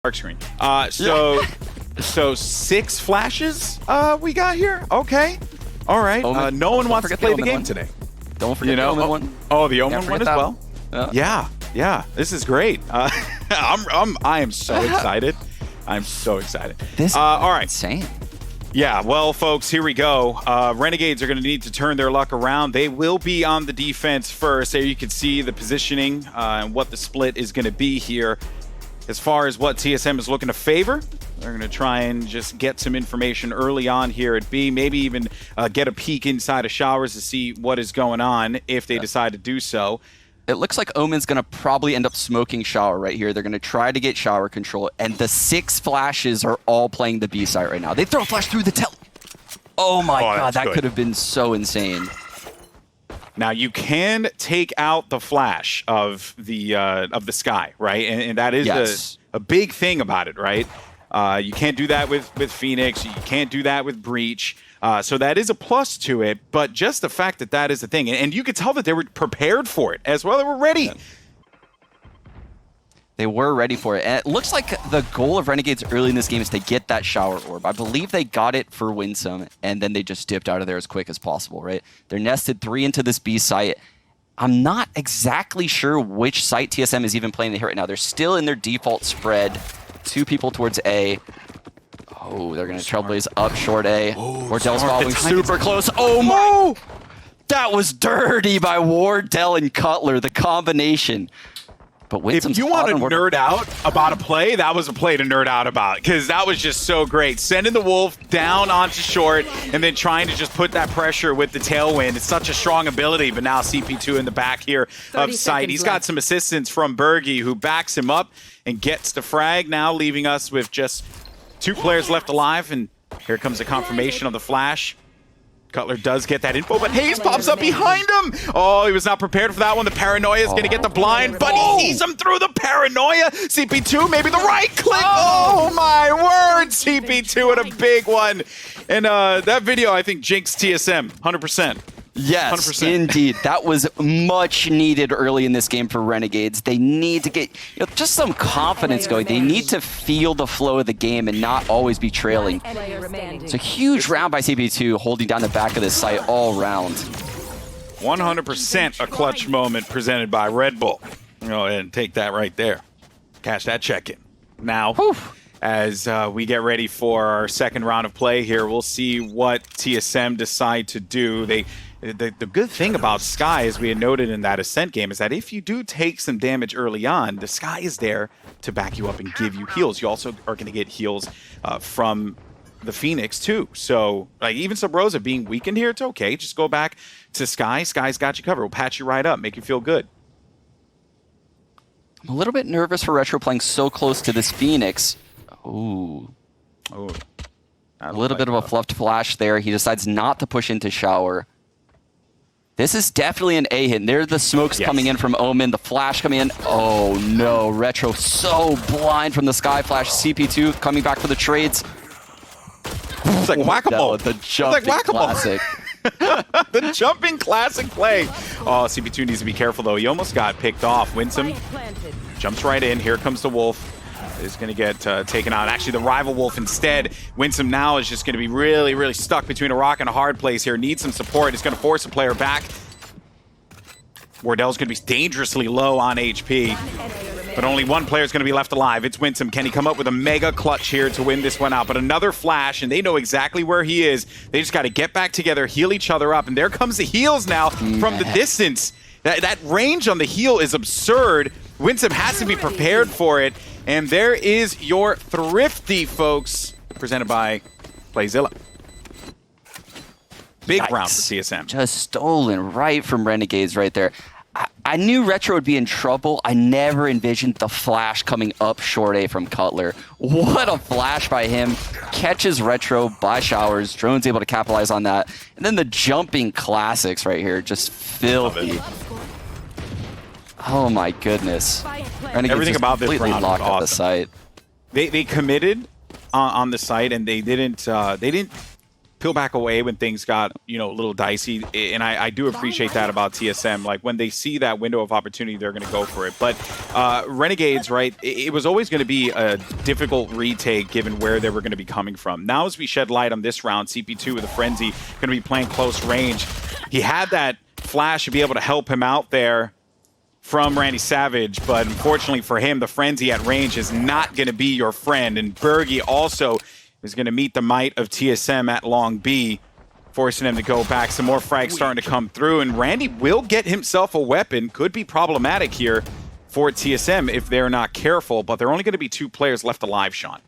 Dark screen. So 6 flashes we got here. Okay. All right. Omen. No one wants to play the game one today. Don't forget the Omen one. Oh, the Omen one as that well. Yeah. This is great. I am so excited. I'm so excited. This all right. insane. Yeah, well, folks, here we go. Renegades are going to need to turn their luck around. They will be on the defense first. There you can see the positioning and what the split is going to be here. As far as what TSM is looking to favor, they're going to try and just get some information early on here at B, maybe even get a peek inside of showers to see what is going on if they decide to do so. It looks like Omen's going to probably end up smoking shower right here. They're going to try to get shower control, and the 6 flashes are all playing the B site right now. They throw a flash through the tel. Oh my god, that could have been so insane. Now you can take out the flash of the Skye, right? And that is a big thing about it, right? You can't do that with Phoenix. You can't do that with Breach. So that is a plus to it, but just the fact that that is the thing. And you could tell that they were prepared for it as well. They were ready. They were ready for it. And it looks like the goal of Renegades early in this game is to get that shower orb. I believe they got it for Winsum, and then they just dipped out of there as quick as possible, right? They're nested 3 into this B site. I'm not exactly sure which site TSM is even playing here right now. They're still in their default spread. 2 people towards A. Oh, they're going to trailblaze up short A. Wardell's following super close. Oh my! That was dirty by Wardell and Cutler, the combination. But if you want to nerd out about a play, that was a play to nerd out about, because that was just so great. Sending the Wolf down onto short and then trying to just put that pressure with the tailwind. It's such a strong ability, but now CP2 in the back here of sight. He's got some assistance from Berghy, who backs him up and gets the frag, now leaving us with just 2 players left alive, and here comes the confirmation of the flash. Cutler does get that info, but Hazed pops up behind him. Oh, he was not prepared for that one. The paranoia is going to get the blind, but he sees him through the paranoia. CP2, maybe the right click. Oh my word, CP2 at a big one. And that video, I think, jinxed TSM, 100%. Yes, 100%. Indeed. That was much needed early in this game for Renegades. They need to get just some confidence going. They need to feel the flow of the game and not always be trailing. It's a huge round by CP2, holding down the back of this site all round. 100% a clutch moment presented by Red Bull. Go ahead and take that right there. Cash that check in. Now, as we get ready for our second round of play here, we'll see what TSM decide to do. The good thing about Skye, as we had noted in that Ascent game, is that if you do take some damage early on, the Skye is there to back you up and give you heals. You also are going to get heals from the Phoenix too. So like even Subroza being weakened here, it's okay. Just go back to Skye. Skye's got you covered. We'll patch you right up, make you feel good. I'm a little bit nervous for Retro playing so close to this Phoenix. Ooh. A little bit of a fluffed flash there. He decides not to push into shower. This is definitely an A hit. And there are the smokes coming in from Omen, the flash coming in. Oh no, Retro so blind from the Skye flash. CP2 coming back for the trades. It's like whack-a-mole. The jumping classic. The jumping classic play. Oh, CP2 needs to be careful though. He almost got picked off. Winsum jumps right in. Here comes the Wolf. Is going to get taken out. Actually, the rival Wolf instead. Winsum now is just going to be really, really stuck between a rock and a hard place here. Needs some support. He's going to force a player back. Wardell's going to be dangerously low on HP. But only one player is going to be left alive. It's Winsum. Can he come up with a mega clutch here to win this one out? But another flash, and they know exactly where he is. They just got to get back together, heal each other up. And there comes the heals now from the distance. That range on the heal is absurd. Winsum has to be prepared for it. And there is your Thrifty, folks, presented by Playzilla. Big round for TSM. Just stolen right from Renegades right there. I knew Retro would be in trouble. I never envisioned the flash coming up short A from Cutler. What a flash by him. Catches Retro by showers. Drone's able to capitalize on that. And then the jumping classics right here. Just filthy. Oh my goodness. Renegades everything about this round locked awesome. Up the site. They committed on the site, and they didn't peel back away when things got, you know, a little dicey. And I do appreciate that about TSM. Like, when they see that window of opportunity, they're going to go for it. But Renegades, right, it was always going to be a difficult retake given where they were going to be coming from. Now, as we shed light on this round, CP2 with a Frenzy going to be playing close range. He had that flash to be able to help him out there from randyySavage, but unfortunately for him, the Frenzy at range is not going to be your friend. And Berghy also is going to meet the might of TSM at long B, forcing him to go back. Some more frags starting to come through, and Randy will get himself a weapon. Could be problematic here for TSM if they're not careful, but there are only going to be 2 players left alive, Sean.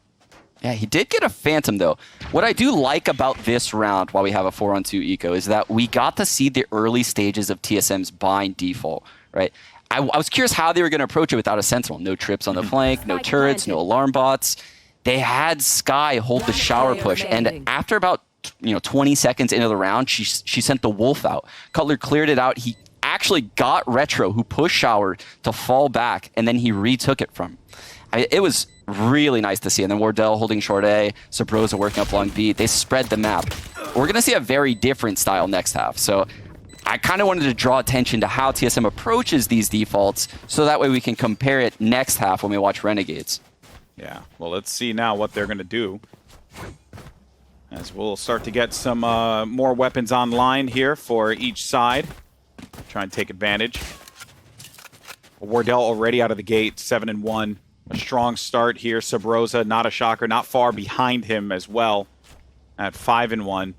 Yeah, he did get a Phantom, though. What I do like about this round, while we have a 4-on-2 eco, is that we got to see the early stages of TSM's bind default, right? I was curious how they were going to approach it without a Sentinel. No trips on the flank, no turrets, no alarm bots. They had Skye hold the shower push, and after about 20 seconds into the round, she sent the Wolf out. Cutler cleared it out. He actually got Retro, who pushed shower, to fall back, and then he retook it from. It was really nice to see. And then Wardell holding short A, Subroza working up long B. They spread the map. We're going to see a very different style next half. So I kind of wanted to draw attention to how TSM approaches these defaults, so that way we can compare it next half when we watch Renegades. Yeah, well, let's see now what they're going to do, as we'll start to get some more weapons online here for each side. Try and take advantage. Wardell already out of the gate, 7-1. A strong start here. Subroza, not a shocker, not far behind him as well at 5-1.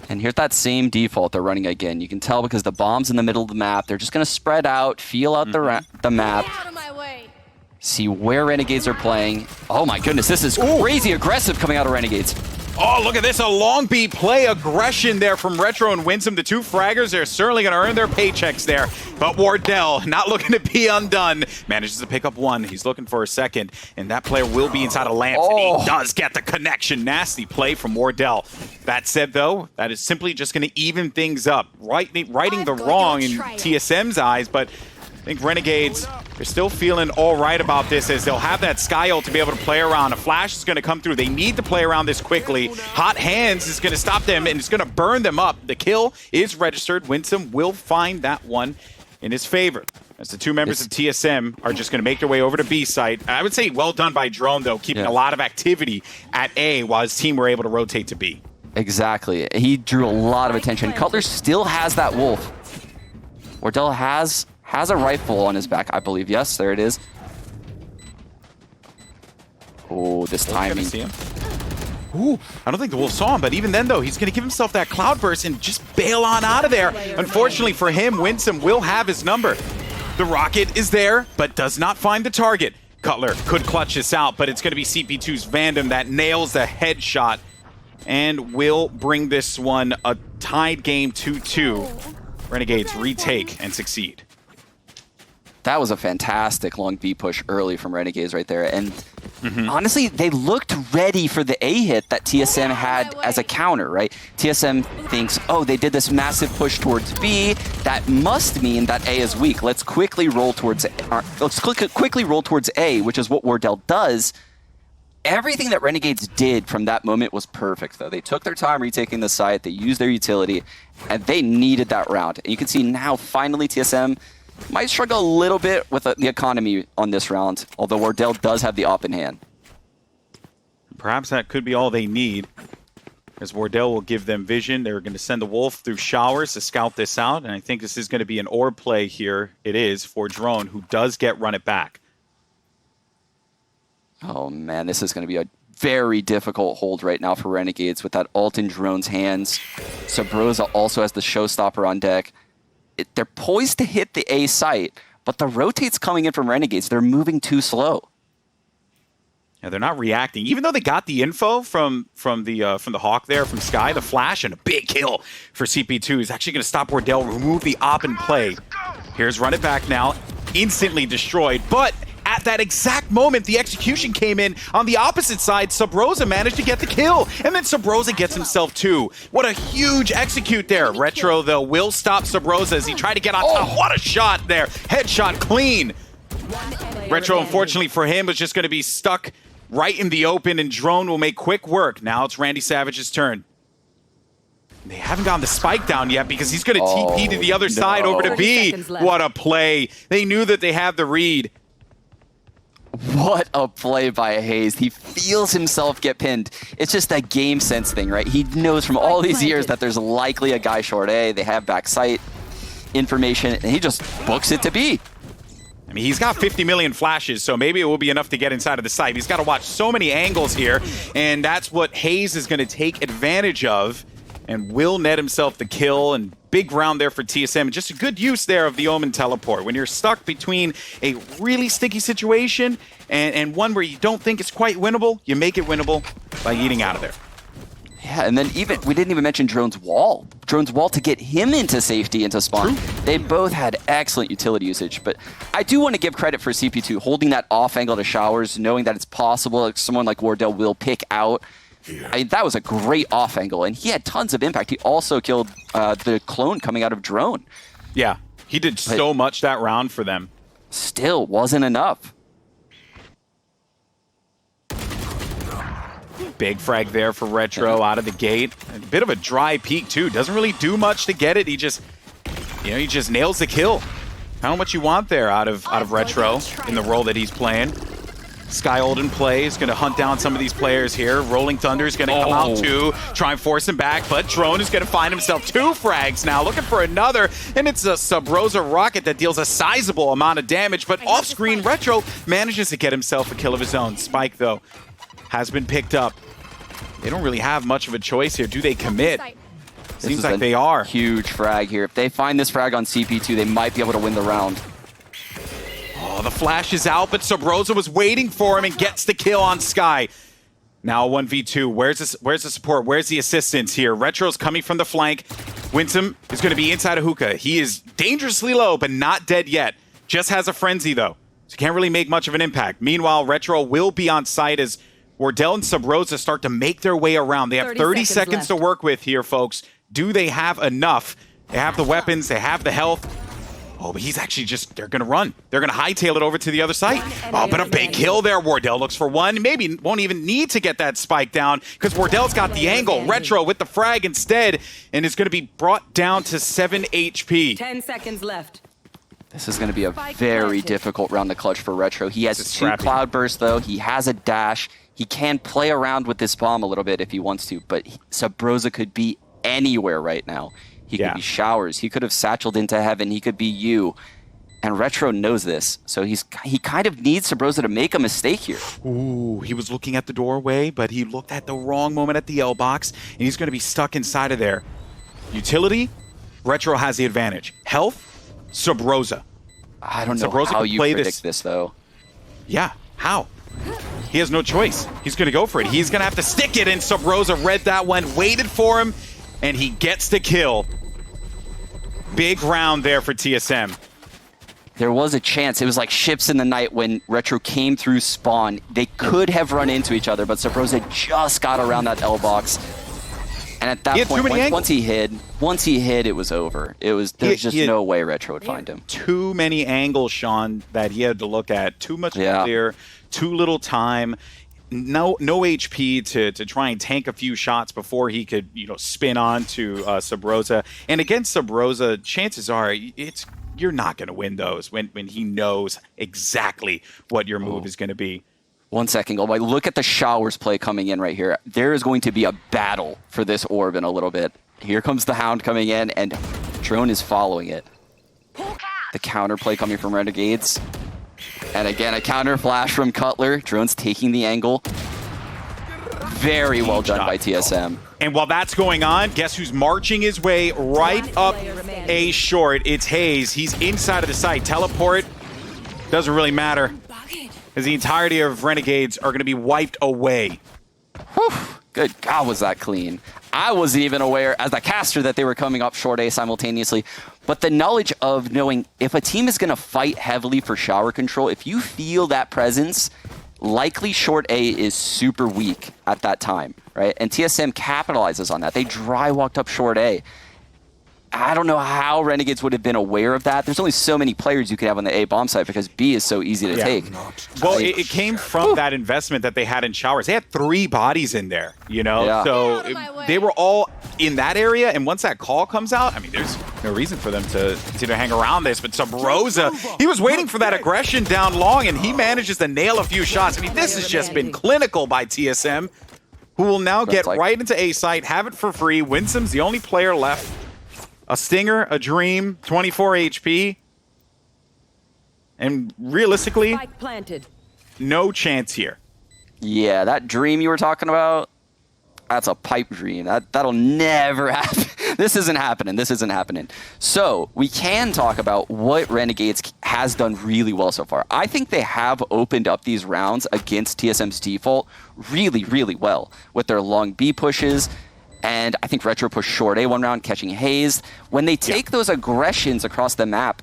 And here's that same default they're running again. You can tell because the bomb's in the middle of the map. They're just going to spread out, feel out the map, see where Renegades are playing. Oh my goodness, this is crazy aggressive coming out of Renegades. Oh, look at this, a long B play aggression there from Retro and Winsum. The 2 fraggers, they're certainly going to earn their paychecks there. But Wardell, not looking to be undone, manages to pick up 1. He's looking for a second, and that player will be inside a lance, and he does get the connection. Nasty play from Wardell. That said, though, that is simply just going to even things up. Righting the wrong in TSM's eyes, but I think Renegades are still feeling all right about this, as they'll have that Skye ult to be able to play around. A flash is going to come through. They need to play around this quickly. Hot Hands is going to stop them, and it's going to burn them up. The kill is registered. Winsum will find that one in his favor, as the 2 members of TSM are just going to make their way over to B site. I would say well done by Drone, though, keeping a lot of activity at A while his team were able to rotate to B. Exactly. He drew a lot of attention. Cutler still has that Wolf. Wardell has a rifle on his back, I believe. Yes, there it is. Oh, this timing. Ooh, I don't think the Wolf saw him, but even then, though, he's going to give himself that cloud burst and just bail on out of there. Unfortunately for him, Winsum will have his number. The rocket is there, but does not find the target. Cutler could clutch this out, but it's going to be CP2's Vandom that nails the headshot and will bring this one a tied game 2-2. Renegades retake and succeed. That was a fantastic long B push early from Renegades right there. And honestly, they looked ready for the A hit that TSM had as a counter, right? TSM thinks, oh, they did this massive push towards B. That must mean that A is weak. Let's quickly roll towards A, which is what Wardell does. Everything that Renegades did from that moment was perfect, though. They took their time retaking the site, they used their utility, and they needed that round. And you can see now, finally, TSM might struggle a little bit with the economy on this round, although Wardell does have the op in hand. Perhaps that could be all they need, as Wardell will give them vision. They're going to send the Wolf through showers to scout this out, and I think this is going to be an orb play here. It is for Drone, who does get run it back. Oh man, this is going to be a very difficult hold right now for Renegades with that ult in Drone's hands. Subroza also has the showstopper on deck. They're poised to hit the A site, but the rotates coming in from Renegades, they're moving too slow. Yeah, they're not reacting. Even though they got the info from the Hawk there, from Skye, the flash, and a big kill for CP2 is actually going to stop Wardell, remove the op and play. Here's run it back now, instantly destroyed, but at that exact moment, the execution came in on the opposite side. Subroza managed to get the kill, and then Subroza gets himself too. What a huge execute there. Retro, though, will stop Subroza as he tried to get on top. What a shot there. Headshot clean. Retro, unfortunately for him, was just going to be stuck right in the open, and Drone will make quick work. Now it's randyySavage's turn. They haven't gotten the spike down yet because he's going to TP to the other no. side over to B. What a play. They knew that they had the read. What a play by hazed. He feels himself get pinned. It's just that game sense thing, right? He knows from all these years that there's likely a guy short A. They have backside information, and he just books it to B. I mean, he's got 50 million flashes, so maybe it will be enough to get inside of the site. He's got to watch so many angles here, and that's what hazed is going to take advantage of and will net himself the kill. And big round there for TSM. Just a good use there of the Omen teleport. When you're stuck between a really sticky situation and one where you don't think it's quite winnable, you make it winnable by eating out of there. Yeah, and then we didn't even mention Drone's wall. Drone's wall to get him into safety, into spawn. True. They both had excellent utility usage, but I do want to give credit for CP2 holding that off angle to showers, knowing that it's possible like someone like Wardell will pick out. That was a great off angle, and he had tons of impact. He also killed the clone coming out of drone. Yeah, he did so much that round for them. Still wasn't enough. Big frag there for Retro out of the gate. A bit of a dry peek too. Doesn't really do much to get it. He just, he just nails the kill. Kind of what you want there out of Retro in the role that he's playing. Skye Olden plays, going to hunt down some of these players here. Rolling Thunder is going to come out too, try and force him back, but Drone is going to find himself 2 frags now, looking for another, and it's a Subroza rocket that deals a sizable amount of damage, but off-screen Retro manages to get himself a kill of his own. Spike, though, has been picked up. They don't really have much of a choice here. Do they commit? Seems like they are. Huge frag here. If they find this frag on CP2, they might be able to win the round. Oh, the flash is out, but Subroza was waiting for him and gets the kill on Skye. Now 1v2. Where's the support? Where's the assistance here? Retro's coming from the flank. Winsum is going to be inside of hookah. He is dangerously low, but not dead yet. Just has a frenzy, though, so can't really make much of an impact. Meanwhile, Retro will be on site as Wardell and Subroza start to make their way around. They have 30 seconds to work with here, folks. Do they have enough? They have the weapons. They have the health. Oh, but he's actually just, they're going to run. They're going to hightail it over to the other side. Oh, but a big kill there. Wardell looks for one. Maybe won't even need to get that spike down because Wardell's got the angle. Retro with the frag instead, and is going to be brought down to 7 HP. 10 seconds left. This is going to be a very difficult round to clutch for Retro. He has 2 cloud bursts, though. He has a dash. He can play around with this bomb a little bit if he wants to, but Subroza could be anywhere right now. He could be showers. He could have satcheled into heaven. He could be you. And Retro knows this, so he kind of needs Subroza to make a mistake here. Ooh, he was looking at the doorway, but he looked at the wrong moment at the L box, and he's going to be stuck inside of there. Utility, Retro has the advantage. Health, Subroza. I don't know Subroza how can you play predict this, though. Yeah, how? He has no choice. He's going to go for it. He's going to have to stick it, and Subroza read that one, waited for him, and he gets the kill. Big round there for TSM. There was a chance. It was like ships in the night when Retro came through spawn. They could have run into each other, but Subroza just got around that L box. And at that point, once he hid, it was over. There's just no way Retro would find him. Too many angles, Sean, that he had to look at. Too much clear, too little time. No HP to try and tank a few shots before he could, spin on to Subroza. And against Subroza, chances are you're not going to win those when he knows exactly what your move is going to be. 1 second, Goldboy. Look at the showers play coming in right here. There is going to be a battle for this orb in a little bit. Here comes the Hound coming in, and Drone is following it. The counter play coming from Renegades. And again, a counter flash from Cutler. Drone's taking the angle. Very well done by TSM. And while that's going on, guess who's marching his way right up A short? It's hazed. He's inside of the site. Teleport doesn't really matter, because the entirety of Renegades are going to be wiped away. Whew. Good God, was that clean. I wasn't even aware as a caster that they were coming up short A simultaneously. But the knowledge of knowing if a team is going to fight heavily for shower control, if you feel that presence, likely short A is super weak at that time, right? And TSM capitalizes on that. They dry walked up short A. I don't know how Renegades would have been aware of that. There's only so many players you could have on the A bomb site because B is so easy to take. Well, it came from that investment that they had in showers. They had 3 bodies in there, you know? Yeah. So they were all in that area, and once that call comes out, I mean, there's no reason for them to hang around this, but Subroza, he was waiting for that aggression down long, and he manages to nail a few shots. I mean, this has just been clinical by TSM, who will now get right into A site, have it for free. Winsum's the only player left. A Stinger, a Dream, 24 HP. And realistically, no chance here. Yeah, that Dream you were talking about, that's a pipe dream. That'll never happen. This isn't happening. This isn't happening. So we can talk about what Renegades has done really well so far. I think they have opened up these rounds against TSM's default really, really well with their long B pushes. And I think Retro pushed short A one round, catching hazed. When they take those aggressions across the map,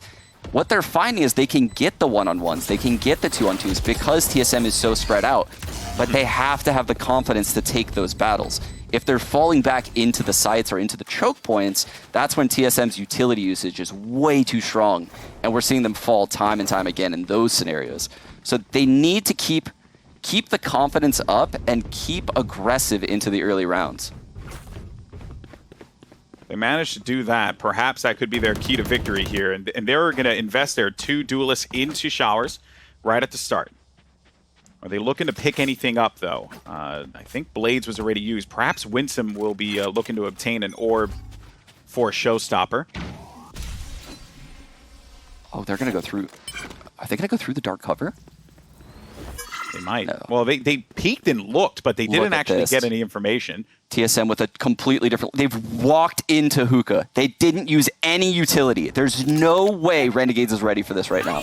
what they're finding is they can get the one-on-ones, they can get the two-on-twos because TSM is so spread out. But they have to have the confidence to take those battles. If they're falling back into the sites or into the choke points, that's when TSM's utility usage is way too strong. And we're seeing them fall time and time again in those scenarios. So they need to keep the confidence up and keep aggressive into the early rounds. They managed to do that. Perhaps that could be their key to victory here. And they're going to invest their 2 duelists into showers right at the start. Are they looking to pick anything up, though? I think Blades was already used. Perhaps Winsum will be looking to obtain an orb for Showstopper. Oh, they're going to go through... Are they going to go through the dark cover? They might. No. Well, they peeked and looked, but they didn't actually get any information. TSM with a completely different... They've walked into hookah. They didn't use any utility. There's no way Renegades is ready for this right now.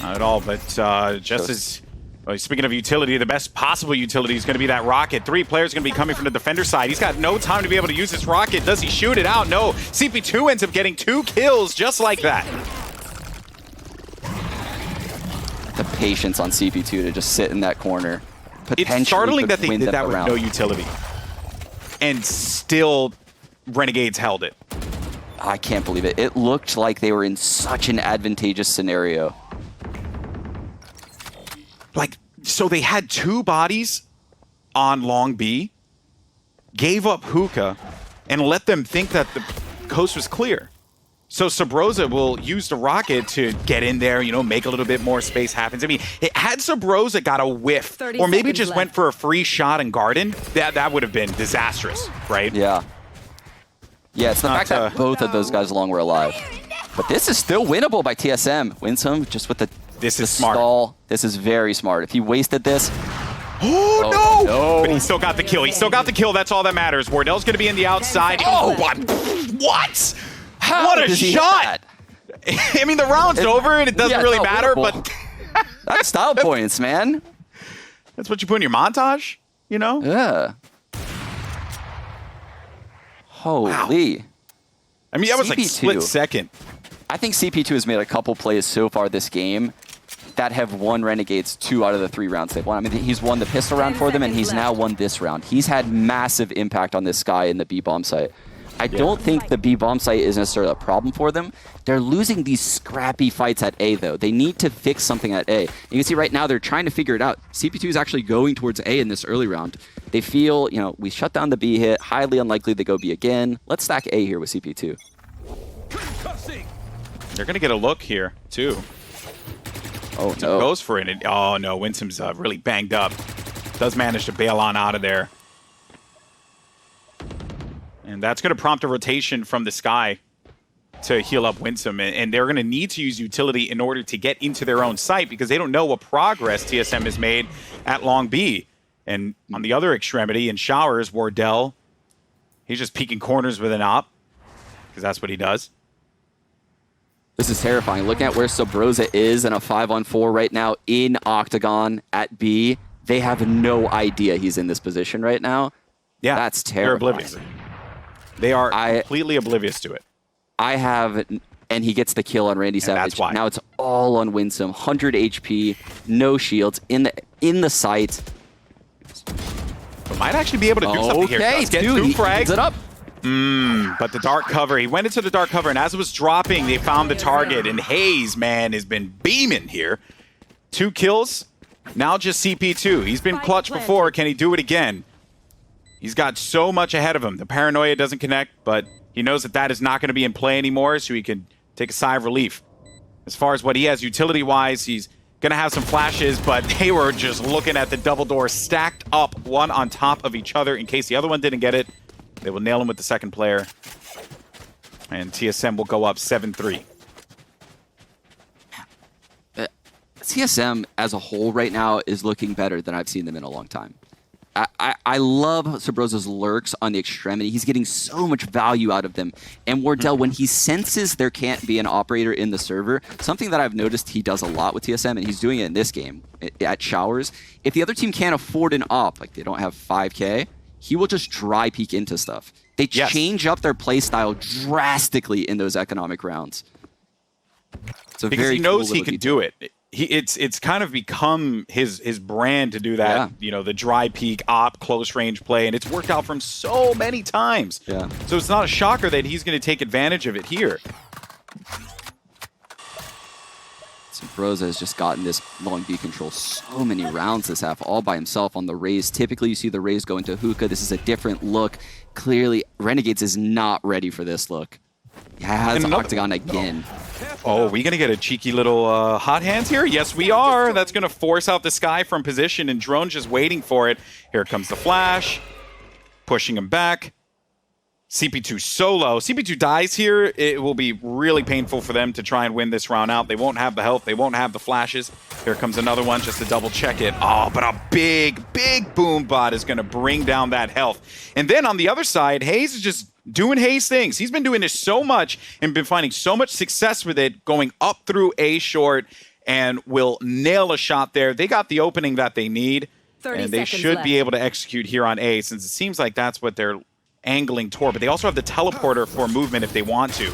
Not at all, but just as... Well, speaking of utility, the best possible utility is going to be that rocket. 3 players are going to be coming from the defender side. He's got no time to be able to use this rocket. Does he shoot it out? No. CP2 ends up getting 2 kills just like that. The patience on CP2 to just sit in that corner. It's startling that they did that with no utility. And still, Renegades held it. I can't believe it. It looked like they were in such an advantageous scenario. Like, so they had 2 bodies on long B, gave up hookah, and let them think that the coast was clear. So Subroza will use the rocket to get in there, you know, make a little bit more space happens. I mean, had Subroza got a whiff, or maybe just went for a free shot in Garden, that would have been disastrous, right? Yeah. Yeah, it's the fact that both of those guys along were alive. But this is still winnable by TSM. Winsum just with the smart. Stall. This is very smart. If he wasted this... Oh, no! But he still got the kill. He still got the kill. That's all that matters. Wardell's going to be in the outside. Oh, what? What a shot! I mean, the round's over, and it doesn't really matter, but... That's style points, man. That's what you put in your montage, you know? Yeah. Holy. Wow. I mean, that was like split second. I think CP2 has made a couple plays so far this game that have won Renegades 2 out of the 3 rounds they've won. I mean, he's won the pistol round for them, and he's now won this round. He's had massive impact on this Skye in the B bomb site. I don't think the B bomb site is necessarily a problem for them. They're losing these scrappy fights at A, though. They need to fix something at A. You can see right now they're trying to figure it out. CP2 is actually going towards A in this early round. They feel, you know, we shut down the B hit. Highly unlikely they go B again. Let's stack A here with CP2. They're going to get a look here, too. Oh, no. Goes for it. Oh, no. Winsum's really banged up. Does manage to bail on out of there. And that's going to prompt a rotation from the Skye to heal up Winsum. And they're going to need to use utility in order to get into their own site because they don't know what progress TSM has made at Long B. And on the other extremity, in showers, Wardell, he's just peeking corners with an op because that's what he does. This is terrifying. Looking at where Subroza is in a 5-on-4 right now in Octagon at B, they have no idea he's in this position right now. Yeah, that's terrifying. They're oblivious. They are completely oblivious to it. I have, and he gets the kill on randyySavage. That's why. Now it's all on Winsum. 100 HP, no shields in the site. But might actually be able to do something here. Okay, Get dude, 2 he frags. it up. But the dark cover, he went into the dark cover, and as it was dropping, they found the target, and hazed, man, has been beaming here. 2 kills, now just CP2. He's been clutch before. Can he do it again? He's got so much ahead of him. The paranoia doesn't connect, but he knows that that is not going to be in play anymore, so he can take a sigh of relief. As far as what he has utility-wise, he's going to have some flashes, but they were just looking at the double door stacked up, one on top of each other in case the other one didn't get it. They will nail him with the second player. And TSM will go up 7-3. TSM as a whole right now is looking better than I've seen them in a long time. I love Subroza's lurks on the extremity. He's getting so much value out of them. And Wardell, when he senses there can't be an operator in the server, something that I've noticed he does a lot with TSM, and he's doing it in this game at showers, if the other team can't afford an op, like they don't have 5K, he will just dry peek into stuff. They change up their play style drastically in those economic rounds. It's a because very he knows cool he can do it. It's kind of become his brand to do that. Yeah. You know, the dry peek, op, close range play, and it's worked out for him so many times. Yeah. So it's not a shocker that he's going to take advantage of it here. Subroza has just gotten this long B control so many rounds this half, all by himself on the Raze. Typically, you see the Raze go into hookah. This is a different look. Clearly, Renegades is not ready for this look. He has Octagon again. Oh, are we going to get a cheeky little hot hands here? Yes, we are. That's going to force out the Skye from position, and Drone just waiting for it. Here comes the flash, pushing him back. CP2 solo. CP2 dies here. It will be really painful for them to try and win this round out. They won't have the health. They won't have the flashes. Here comes another one just to double check it. Oh, but a big boom bot is going to bring down that health. And then on the other side, hazed is just doing hazed things. He's been doing this so much and been finding so much success with it, going up through A short, and will nail a shot there. They got the opening that they need, and they should be able to execute here on A, since it seems like that's what they're angling toward. But they also have the teleporter for movement if they want to.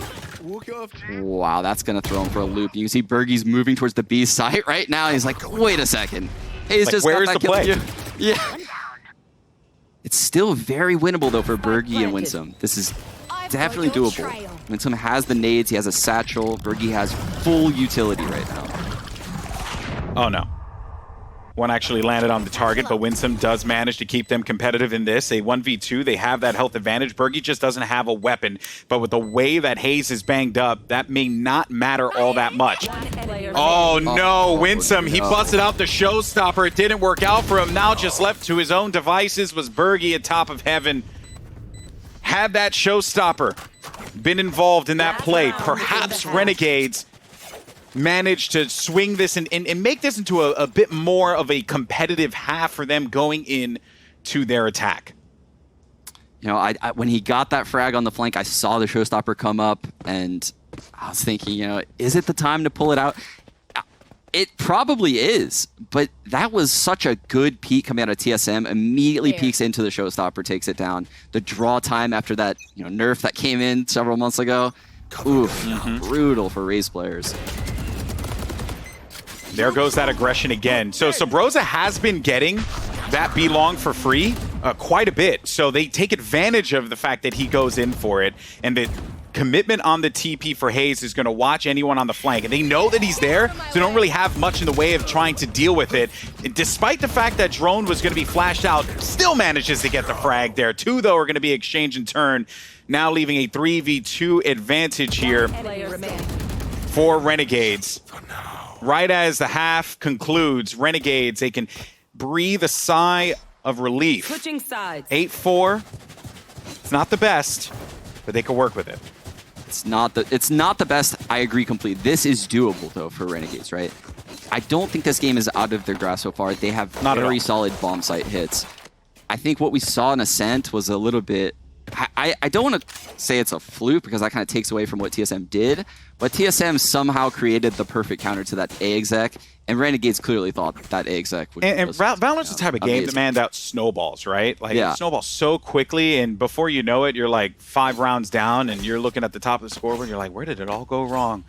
Wow, that's going to throw him for a loop. You can see Berghy's moving towards the B site right now. He's like, wait a second. Hazed like, just where's got that the play? Yeah. It's still very winnable, though, for Berghy and Winsum. This is definitely doable. Winsum has the nades. He has a satchel. Berghy has full utility right now. Oh, no. One actually landed on the target, but Winsum does manage to keep them competitive in this. A 1v2, they have that health advantage. Berghy just doesn't have a weapon, but with the way that hazed is banged up, that may not matter all that much. Oh no, Winsum, he busted out the showstopper. It didn't work out for him. Now just left to his own devices was Berghy at top of heaven. Had that showstopper been involved in that play, perhaps Renegades managed to swing this and make this into a bit more of a competitive half for them going in to their attack. You know, I when he got that frag on the flank, I saw the showstopper come up, and I was thinking, you know, is it the time to pull it out? It probably is, but that was such a good peek coming out of TSM. Immediately peeks into the showstopper, takes it down. The draw time after that, you know, nerf that came in several months ago. Oof, brutal for Raze players. There goes that aggression again. So Subroza has been getting that B-long for free quite a bit. So they take advantage of the fact that he goes in for it. And the commitment on the TP for hazed is going to watch anyone on the flank. And they know that he's there, so they don't really have much in the way of trying to deal with it. And despite the fact that Drone was going to be flashed out, still manages to get the frag there. 2, though, are going to be exchange and turn, now leaving a 3v2 advantage here for Renegades. Right as the half concludes, Renegades, they can breathe a sigh of relief. 8-4. It's not the best, but they can work with it. It's not the best. I agree completely. This is doable, though, for Renegades, right? I don't think this game is out of their grasp so far. They have very solid bomb site hits. I think what we saw in Ascent was a little bit... I don't want to say it's a fluke, because that kind of takes away from what TSM did, but TSM somehow created the perfect counter to that A exec, and Renegades clearly thought that A exec would... And Valorant's the type of game that, man, that snowballs, right? Like, it snowballs so quickly, and before you know it, you're like 5 rounds down, and you're looking at the top of the scoreboard, and you're like, where did it all go wrong?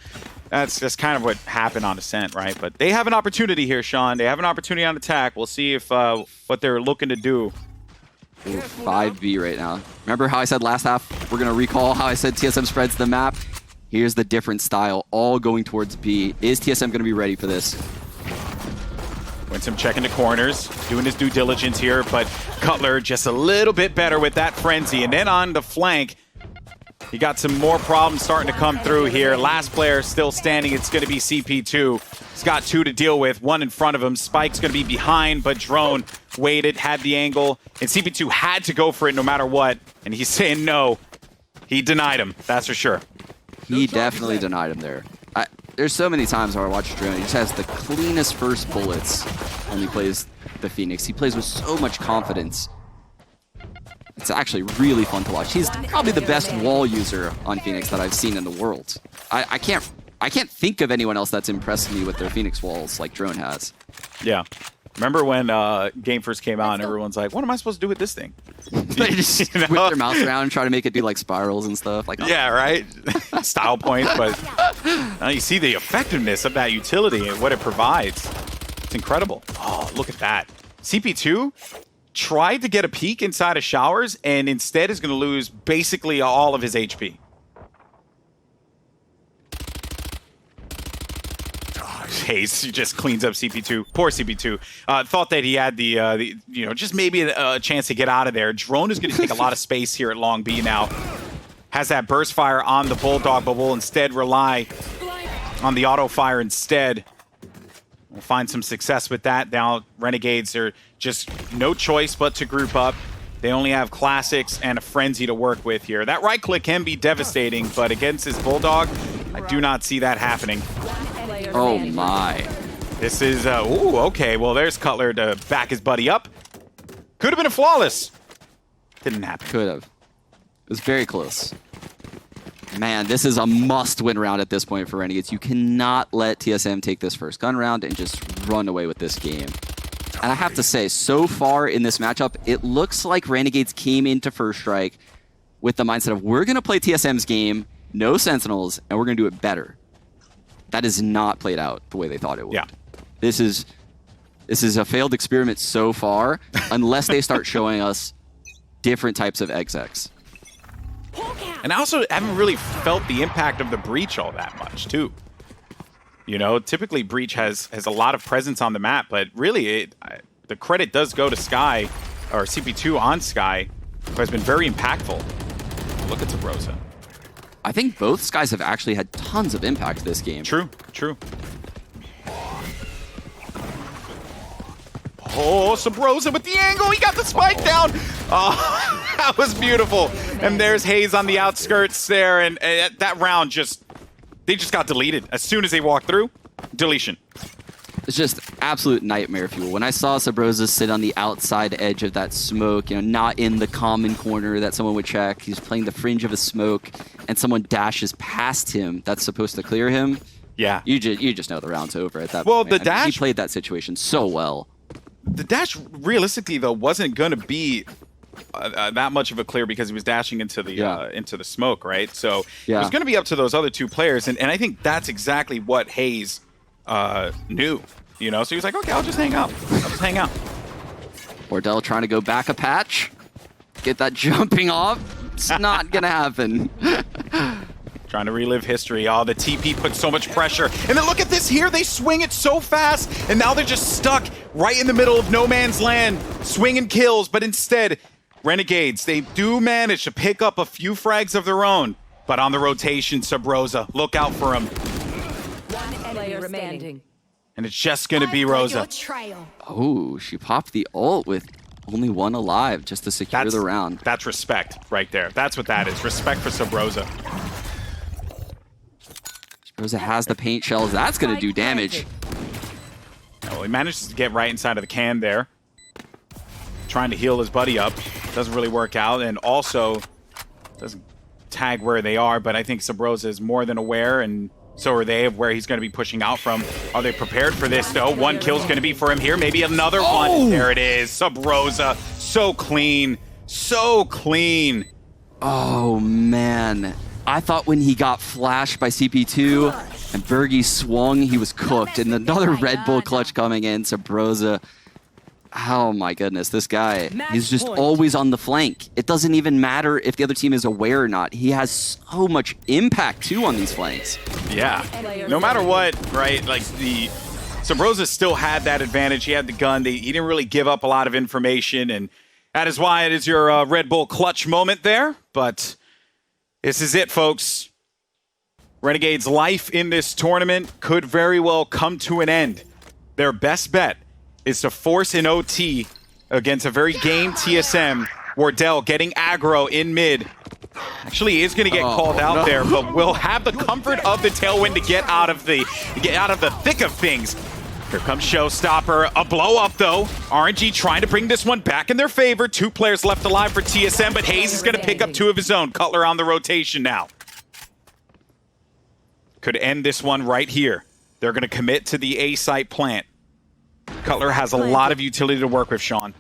That's just kind of what happened on Ascent, right? But they have an opportunity here, Sean. They have an opportunity on attack. We'll see if what they're looking to do Ooh, 5B right now. Remember how I said last half, we're going to recall how I said TSM spreads the map? Here's the different style, all going towards B. Is TSM going to be ready for this? Winsum checking the corners, doing his due diligence here, but Cutler just a little bit better with that frenzy. And then on the flank, he got some more problems starting to come through here. Last player still standing, it's going to be CP2. He's got 2 to deal with, 1 in front of him. Spike's going to be behind, but Drone waited, had the angle, and CP2 had to go for it no matter what. And he's saying no. He denied him, that's for sure. He definitely denied him there. There's so many times where I watch Drone, he just has the cleanest first bullets when he plays the Phoenix. He plays with so much confidence. It's actually really fun to watch. He's probably the best wall user on Phoenix that I've seen in the world. I can't think of anyone else that's impressed me with their Phoenix walls like Drone has. Yeah. Remember when game first came out and everyone's like, what am I supposed to do with this thing? They just whip their mouse around and try to make it do like spirals and stuff. Like, oh. Yeah, right? Style points, but now you see the effectiveness of that utility and what it provides. It's incredible. Oh, look at that. CP2 tried to get a peek inside of showers and instead is going to lose basically all of his HP. Hazed just cleans up CP2. Poor CP2. Thought that he had the just maybe a chance to get out of there. Drone is going to take a lot of space here at Long B now. Has that burst fire on the Bulldog, but will instead rely on the auto fire instead. We'll find some success with that. Now Renegades are just no choice but to group up. They only have classics and a frenzy to work with here. That right click can be devastating, but against this Bulldog, I do not see that happening. Oh my. This is, ooh, okay. Well, there's Cutler to back his buddy up. Could have been a flawless. Didn't happen. Could have. It was very close. Man, this is a must-win round at this point for Renegades. You cannot let TSM take this first gun round and just run away with this game. And I have to say, so far in this matchup, it looks like Renegades came into First Strike with the mindset of, we're going to play TSM's game, no Sentinels, and we're going to do it better. That is not played out the way they thought it would. Yeah. This is a failed experiment so far, unless they start showing us different types of execs. And I also haven't really felt the impact of the Breach all that much, too. You know, typically Breach has a lot of presence on the map, but really the credit does go to Skye, or CP2 on Skye, who has been very impactful. Look at Subroza. I think both Skies have actually had tons of impact this game. True, true. Oh, Subroza with the angle. He got the spike down. Oh, that was beautiful. And there's Hazed on the outskirts there. And that round they just got deleted. As soon as they walked through, deletion. It's just absolute nightmare fuel. When I saw Subroza sit on the outside edge of that smoke, not in the common corner that someone would check, he's playing the fringe of a smoke, and someone dashes past him that's supposed to clear him. Yeah. You just know the round's over at that point. Well, the dash... he played that situation so well. The dash, realistically, though, wasn't going to be that much of a clear because he was dashing into the smoke, right? So it was going to be up to those other two players, and I think that's exactly what Hazed knew. So he was like, okay, I'll just hang out. Wardell trying to go back a patch, get that jumping off. It's not going to happen. Trying to relive history. Oh, the TP put so much pressure. And then look at this here. They swing it so fast. And now they're just stuck right in the middle of no man's land. Swinging kills. But instead, Renegades, they do manage to pick up a few frags of their own. But on the rotation, Subroza, look out for him. One player remaining. And it's just going to be Rosa. Oh, she popped the ult with only one alive just to secure the round. That's respect right there. That's what that is. Respect for Subroza. Subroza has the paint shells. That's going to do damage. Well, he manages to get right inside of the can there. Trying to heal his buddy up. Doesn't really work out. And also doesn't tag where they are. But I think Subroza is more than aware, and so are they, of where he's going to be pushing out from. Are they prepared for this, though? One kill's going to be for him here. Maybe another one. There it is. Subroza. So clean. So clean. Oh, man. I thought when he got flashed by CP2 and Berghy swung, he was cooked. And another Red Bull clutch coming in. Subroza Oh my goodness, this guy, Match he's just point. always on the flank. It doesn't even matter if the other team is aware or not. He has so much impact too on these flanks. Yeah, no matter what, right? Like the Subroza still had that advantage. He had the gun. He didn't really give up a lot of information, and that is why it is your Red Bull clutch moment there. But this is it, folks. Renegades' life in this tournament could very well come to an end. Their best bet is to force an OT against a very game TSM. Wardell getting aggro in mid. Actually, he is going to get called out there, but will have the comfort of the tailwind to get out of the thick of things. Here comes Showstopper. A blow up though. RNG trying to bring this one back in their favor. 2 players left alive for TSM, but hazed is going to pick up 2 of his own. Cutler on the rotation now. Could end this one right here. They're going to commit to the A site plant. Cutler has a lot of utility to work with, Sean.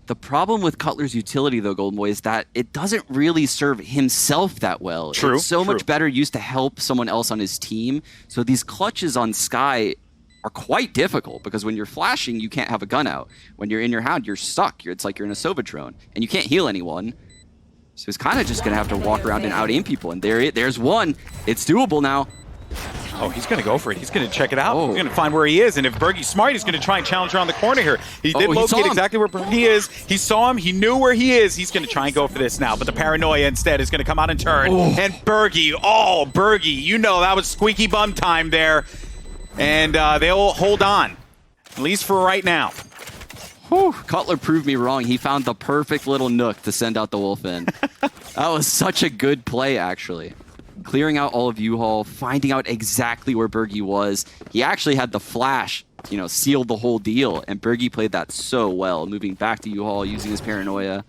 The problem with Cutler's utility, though, Golden Boy, is that it doesn't really serve himself that well. True. It's so much better used to help someone else on his team. So these clutches on Skye are quite difficult because when you're flashing, you can't have a gun out. When you're in your hound, you're stuck. It's like you're in a Sova drone, and you can't heal anyone. So he's kind of just going to have to walk around and out-aim people. And there's one. It's doable now. Oh, he's going to go for it. He's going to check it out. He's going to find where he is. And if Berghy's smart, he's going to try and challenge around the corner here. He did locate exactly where Berghy is. He saw him. He knew where he is. He's going to try and go for this now. But the paranoia instead is going to come out and turn. And Berghy, Berghy, you know that was squeaky bum time there. And they'll hold on, at least for right now. Whew. Cutler proved me wrong. He found the perfect little nook to send out the wolf in. That was such a good play, actually. Clearing out all of U-Haul, finding out exactly where Berghy was. He actually had the flash, sealed the whole deal, and Berghy played that so well, moving back to U-Haul, using his paranoia.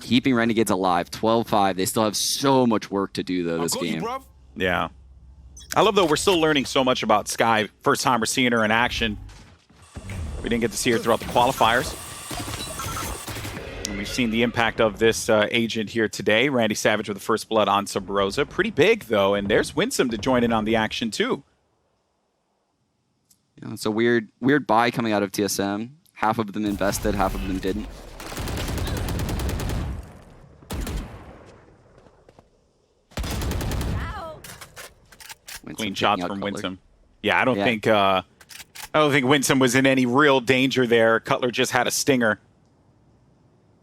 Keeping Renegades alive, 12-5. They still have so much work to do, though, this game. Yeah. I love, though, we're still learning so much about Skye. First time we're seeing her in action. We didn't get to see her throughout the qualifiers. And we've seen the impact of this agent here today. randyySavage with the first blood on Subroza. Pretty big, though, and there's Winsum to join in on the action, too. It's a weird buy coming out of TSM. Half of them invested, half of them didn't. Clean shots from Winsum. Yeah, I don't think Winsum was in any real danger there. Cutler just had a stinger.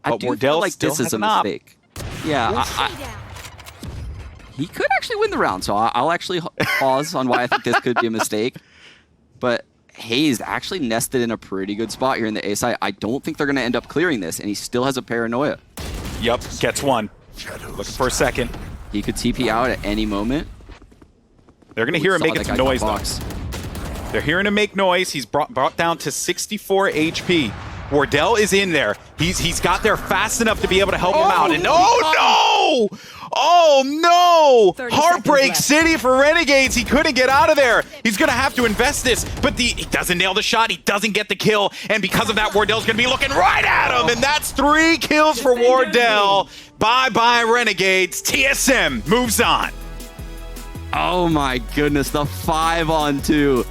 I do feel like this is a mistake. Yeah, he could actually win the round, so I'll actually pause on why I think this could be a mistake. But hazed actually nested in a pretty good spot here in the A side. I don't think they're going to end up clearing this, and he still has a paranoia. Yep, gets one. Looking for a second. He could TP out at any moment. They're going to hear him making some noise, though. They're hearing him make noise. He's brought down to 64 HP. Wardell is in there. He's got there fast enough to be able to help him out. And oh no! Heartbreak City for Renegades. He couldn't get out of there. He's going to have to invest this, but he doesn't nail the shot. He doesn't get the kill. And because of that, Wardell's going to be looking right at him. And that's 3 kills for Wardell. Bye-bye, Renegades. TSM moves on. Oh my goodness, the 5-on-2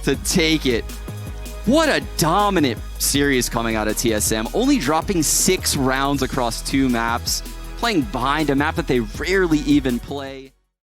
to take it. What a dominant series coming out of TSM. Only dropping 6 rounds across 2 maps. Playing behind a map that they rarely even play.